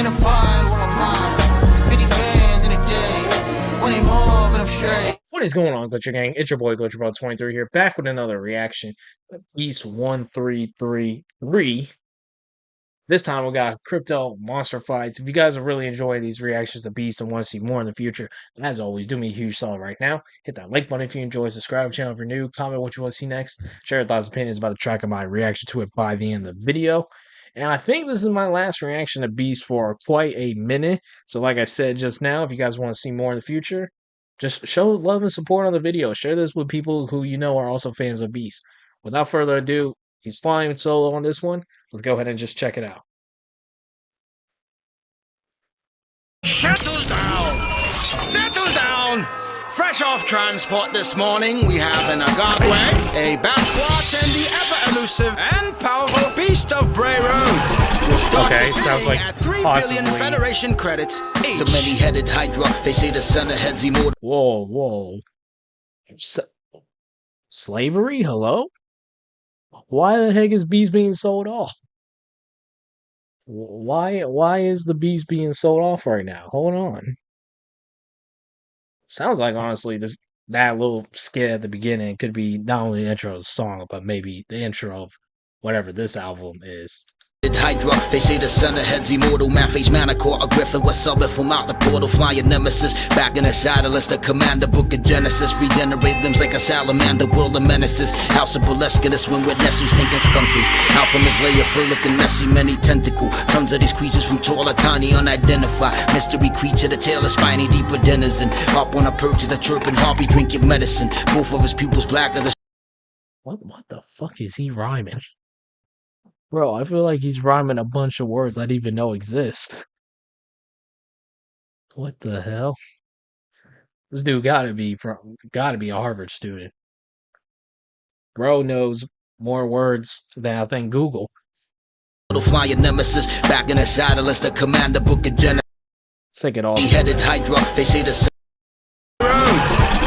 In a fire with my mom. 50 bands in a day. 20 more, but I'm straight. What is going on, Glitcher Gang? It's your boy GlitcherBro23 here, back with another reaction. Beast 1333. This time we got crypto monster fights. If you guys are really enjoying these reactions to Beast and want to see more in the future, as always, do me a huge solid right now. Hit that like button if you enjoy, subscribe to the channel if you're new, comment what you want to see next, share your thoughts and opinions about the track of my reaction to it by the end of the video. And I think this is my last reaction to Beast for quite a minute. So like I said just now, if you guys want to see more in the future, just show love and support on the video. Share this with people who you know are also fans of Beast. Without further ado, he's flying solo on this one. Let's go ahead and just check it out. Settle down! Settle down! Fresh off transport this morning, we have an Agagwe, a Batsquat, and the ever-elusive and powerful Beast of Bray Road. We'll start the sounds like at 3 billion Federation credits each. The many-headed Hydra, they say the son of heads immortal. Whoa. Slavery? Hello? Why the heck is Beast being sold off? Why is the Beast being sold off right now? Hold on. Sounds like, honestly, that little skit at the beginning could be not only the intro of the song, but maybe the intro of whatever this album is. Hydra, they say the son of heads immortal. Man-face Manacor, a griffin was subbing from out the portal. Flying nemesis, back in the saddle as the commander. Book of Genesis, regenerate limbs like a salamander. World of menaces, house of burlesque in the swim with Nessie stinking skunky. Out from his lair, fur looking messy, many tentacle. Tons of these creatures from tall or tiny, unidentified. Mystery creature, the tail is spiny, deeper denizen. Up on a perch is a chirping harpy, drink your medicine. Both of his pupils black as a... What the fuck is he rhyming? Bro, I feel like he's rhyming a bunch of words I didn't even know exist. What the hell? This dude gotta be a Harvard student. Bro knows more words than I think Google. Flying nemesis, back in the saddle as the commander. Book of Genesis. Take it all. Headed Hydra, they say the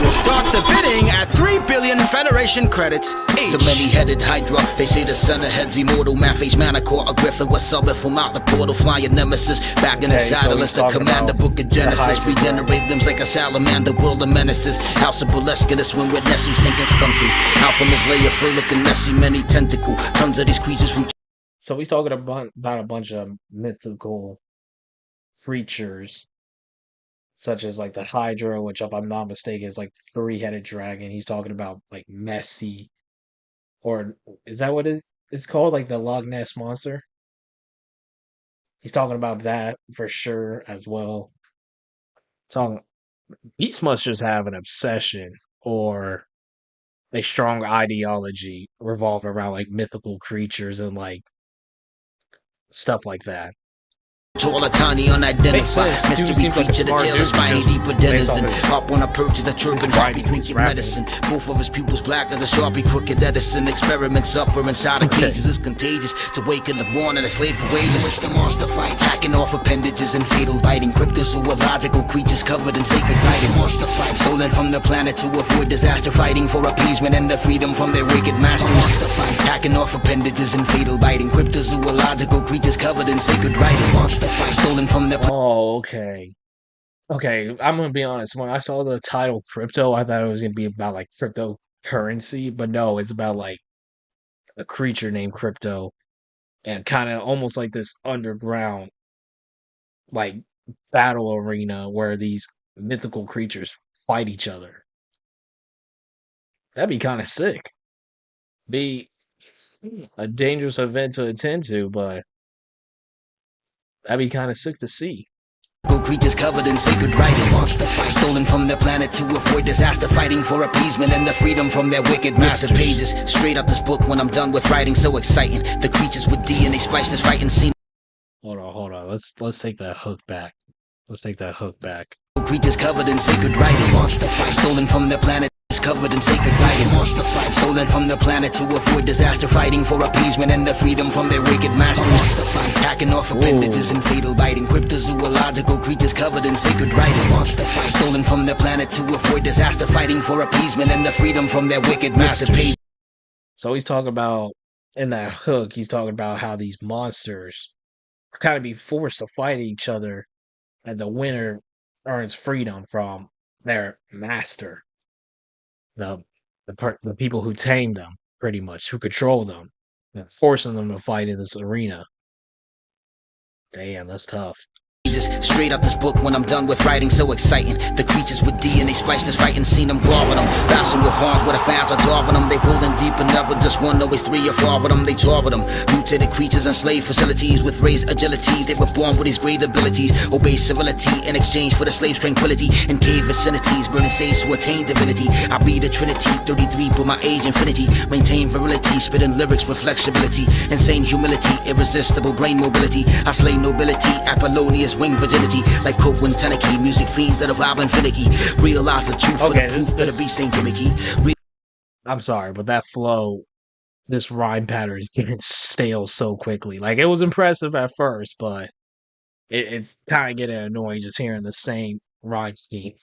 We'll start the bidding at 3 billion Federation credits each. The many-headed Hydra, they say the son of heads immortal. Man-face Manacor, a griffin was subbing from out the portal. Flying nemesis, back in the saddle as the commander. Book of Genesis, regenerate limbs like a salamander. World of menaces, house of burlesque in the swim with Nessie stinking skunky. Out from his lair, fur looking messy, many tentacle. Tons of these creatures from... So he's talking about a bunch of mythical creatures, such as like the Hydra, which if I'm not mistaken is like the 3-headed dragon. He's talking about like Messi, or is that what it's called? Like the Loch Ness monster. He's talking about that for sure as well. Beast must just have an obsession or a strong ideology revolving around like mythical creatures and like stuff like that. Tall or tiny, unidentified. Mystery creature, the tail is spiny, deeper denizen. Up on a perch is a chirping harpy, drinking medicine. Both of his pupils black as a Sharpie, crooked Edison. Experiments suffer inside of cages. It's contagious. To wake in the morning, a slave for wages. It's the monster fight, hacking off appendages and fatal biting. Cryptozoological creatures covered in sacred writing. Monster fight, stolen from the planet to avoid disaster. Fighting for appeasement and the freedom from their wicked masters. Monster fight, hacking off appendages and fatal biting. Cryptozoological creatures covered in sacred writing. Monster stolen from the... Oh, okay. Okay, I'm gonna be honest. When I saw the title Crypto, I thought it was gonna be about like cryptocurrency, but no, it's about like a creature named Crypto and kind of almost like this underground like battle arena where these mythical creatures fight each other. That'd be kind of sick. Be a dangerous event to attend to, but that'd be kind of sick to see. Creatures covered in sacred writing. Monster fight, stolen from their planet to avoid disaster. Fighting for appeasement and the freedom from their wicked master. Pages straight out this book when I'm done with writing. So exciting. The creatures with DNA spliced this fighting scene. Hold on. Let's take that hook back. Creatures covered in sacred writing. Monster fight, stolen from their planet. Covered in sacred writing. Monster fight, stolen from the planet to avoid disaster. Fighting for appeasement and the freedom from their wicked masters. Monster fight, hacking off appendages and fatal biting. Cryptozoological creatures covered in sacred writing. Monster fight, stolen from the planet to avoid disaster. Fighting for appeasement and the freedom from their wicked masters. So he's talking about, in that hook, he's talking about how these monsters kind of be forced to fight each other, and the winner earns freedom from their master, the the people who tame them, pretty much, who control them, and forcing them to fight in this arena. Damn, that's tough. Just straight out this book when I'm done with writing, so exciting. The creatures with DNA spliced fighting, seen them guarding them. Bashing with horns where the fans are darving them. They rolling deep and never just one, always 3 or 4 of them. They target them. Mutated creatures and slave facilities with raised agility. They were born with these great abilities. Obey civility in exchange for the slave's tranquility. In cave vicinities, burning sage to attain divinity. I be the Trinity, 33 but my age infinity. Maintain virility, spitting lyrics with flexibility. Insane humility, irresistible brain mobility. I slay nobility, Apollonius wing virginity, like Coke and Teneke, music fiends that are vibing finicky. Realize the truth for the proof that the beast ain't gimmicky. I'm sorry, but that flow, this rhyme pattern is getting stale so quickly. Like, it was impressive at first, but it's kind of getting annoying just hearing the same rhyme scheme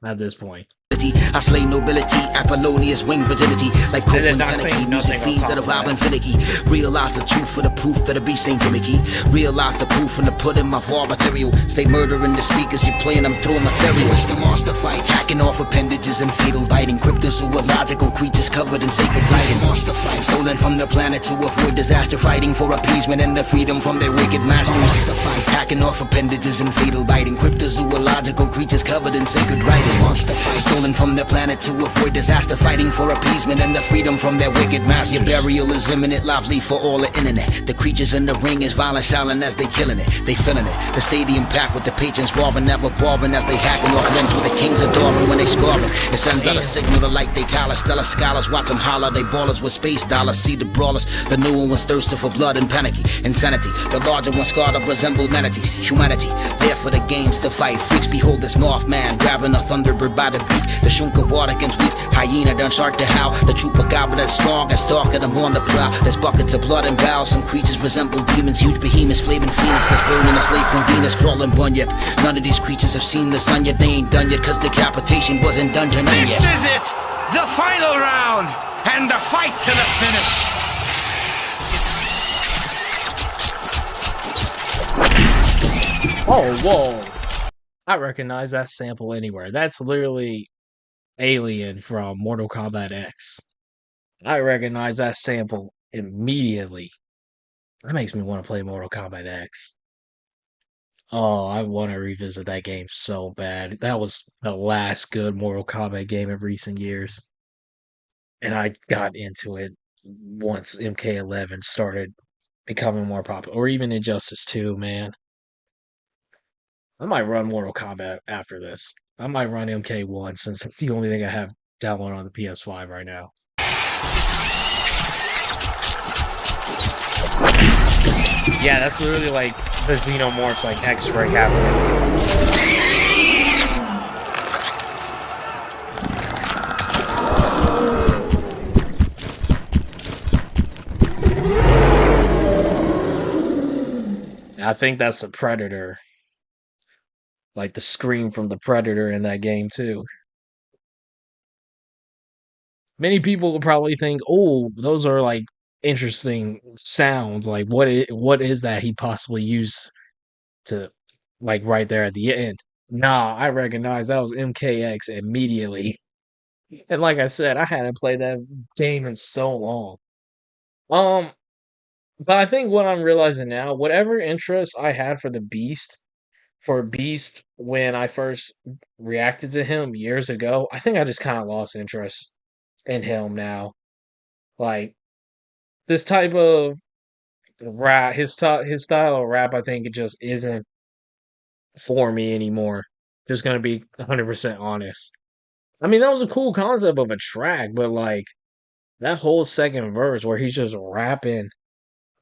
at this point. I slay nobility, Apollonius wing virginity, like Coke and Teneke, music fiends that are vibing finicky. Realize the truth for the proof that the beast ain't gimmicky. Realize the proof in the pudding, my raw material. Stay murdering the speakers, you playing them through material. It's the monster fight, hacking off appendages and fatal biting. Cryptozoological creatures covered in sacred writing. Monster fight, stolen from the planet to avoid disaster. Fighting for appeasement and the freedom from their wicked masters. Monster fight, hacking off appendages and fatal biting. Cryptozoological creatures covered in sacred writing. Monster fight, stolen from their planet to avoid disaster, fighting for appeasement and the freedom from their wicked masters. Your burial is imminent, lively for all the internet. The creatures in the ring is violent, silent as they killing it. They feeling it. The stadium packed with the patrons roaring, never boring as they hacking off limbs with the kings adoring when they scoring. It sends out a signal to light they collar. Stellar scholars watch them holler. They ballers with space dollars. See the brawlers. The new ones thirsty for blood and panicky. Insanity. The larger ones scarred up resemble manatees. Humanity. There for the games to fight. Freaks behold this Mothman grabbing a thunderbird by the beak. The Shunka waterkins weak, hyena done shark to howl. The trooper goblin that's strong and stalking them on the prowl. There's buckets of blood and bowels. Some creatures resemble demons, huge behemoths, flaming phoenix that's burning a slave from Venus, crawling bunyip. None of these creatures have seen the sun yet. They ain't done yet, cause decapitation wasn't dungeon yet. This is it! The final round! And the fight to the finish! Oh, whoa. I recognize that sample anywhere. That's literally Alien from Mortal Kombat X. I recognize that sample immediately. That makes me want to play Mortal Kombat X. Oh, I want to revisit that game so bad. That was the last good Mortal Kombat game of recent years. And I got into it once MK11 started becoming more popular. Or even Injustice 2, man. I might run Mortal Kombat after this. I might run MK1 since it's the only thing I have downloaded on the PS5 right now. Yeah, that's literally like the Xenomorphs, like X-Ray happening. I think that's the Predator. Like the scream from the Predator in that game too. Many people will probably think, "Oh, those are like interesting sounds. Like what is that he possibly used to like right there at the end?" Nah, I recognize that was MKX immediately. And like I said, I hadn't played that game in so long. Um, but I think what I'm realizing now, whatever interest I had for Beast when I first reacted to him years ago, I think I just kind of lost interest in him now. Like this type of rap, his style of rap, I think it just isn't for me anymore. Just gonna be 100% honest. I mean, that was a cool concept of a track, but like that whole second verse where he's just rapping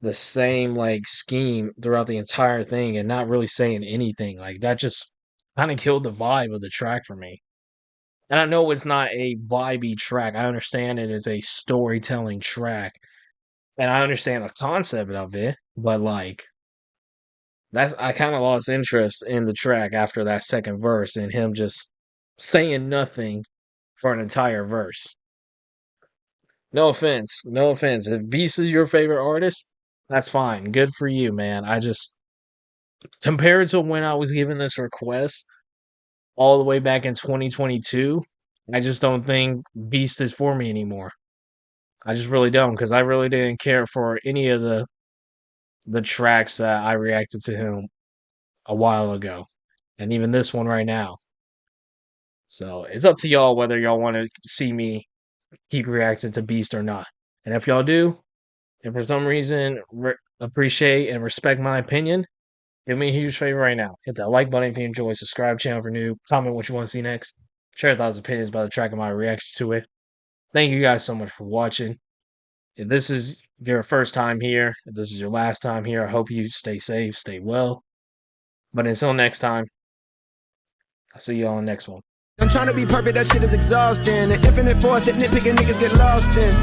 the same like scheme throughout the entire thing and not really saying anything, like that just kind of killed the vibe of the track for me. And I know it's not a vibey track. I understand it is a storytelling track. And I understand the concept of it, but like that's I kind of lost interest in the track after that second verse and him just saying nothing for an entire verse. No offense, no offense. If Beast is your favorite artist, that's fine. Good for you, man. I just compared to when I was given this request all the way back in 2022, I just don't think Beast is for me anymore. I just really don't, because I really didn't care for any of the tracks that I reacted to him a while ago, and even this one right now. So it's up to y'all whether y'all want to see me keep reacting to Beast or not. And if y'all do, and for some reason appreciate and respect my opinion, do me a huge favor right now. Hit that like button if you enjoy, subscribe channel for new, comment what you want to see next, share your thoughts and opinions about the track and my reaction to it. Thank you guys so much for watching. If this is your first time here, if this is your last time here, I hope you stay safe, stay well. But until next time, I'll see you all on the next one. I'm trying to be perfect, that shit is exhausting. An infinite force that nitpicking niggas get lost in.